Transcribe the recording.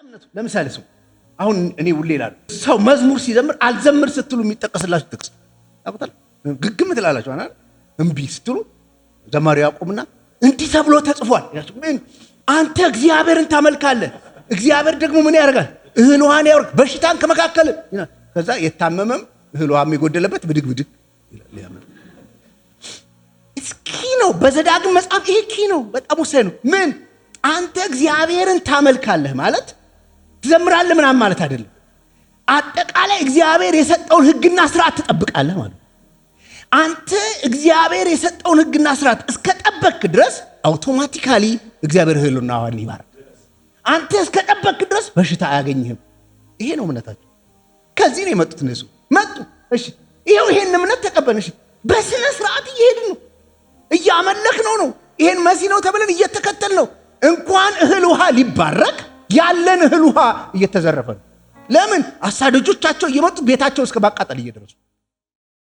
እምነቱ ለምሳሌ ሰው አሁን እኔ ውሌ እላለሁ ሰው መዝሙር ሲዘምር አልዘምር ስትሉ የሚጠቀስላችሁ ጥቅስ አቁታል ግግም ትላላችሁ አይደል? እምቢ ስትሉ ዘማሪው ያቆምና እንዲህ ተብሎ ተጽፏል ያችሁ ምን አንተ እግዚአብሔርን ታመልካለህ እግዚአብሔር ደግሞ ምን ያደርጋል እህል ውሃን ያወርድ በሽታን ከመካከል ከዛ የታመመም እህል ውሃ የሚጎደለበት ብድግ ብድግ ይላል እስኪ ነው በዘዳግም መጽሐፍ ይሄ ኪ ነው በጣም ወሳኝ ነው ምን አንተ እግዚአብሔርን ታመልካለህ ማለት ትዘምራለህ ምናምን ማለት አይደለም አጠቃላይ እግዚአብሔር የሰጠውን ህግና ስርዓት ትጠብቃለህ ማለት አንተ እግዚአብሔር የሰጠውን ህግና ስርዓት እስከጠበቅክ ድረስ አውቶማቲካሊ እግዚአብሔር ህልውና ዋን ይባርክ አንተ እስከጠበቅክ ድረስ በሽታ አያገኝህም ይሄ ነው እምነታቸው ከዚህ ነው የመጡት እነሱ መጡ እሺ ይሄን እምነት ተቀበልን እሺ በስነ ስርዓት እየሄድን ነው እያመለክነው ነው ይሄን መሲህ ነው ተብለን እየተከተል ነው እንኳን እህል ውሃ ሊባረክ ያለን እህል ውሃ እየተዘረፈ ነው ለምን አሳደጆቻቸው እየመጡ ቤታቸው እስከ ማቃጠል እየደረሱ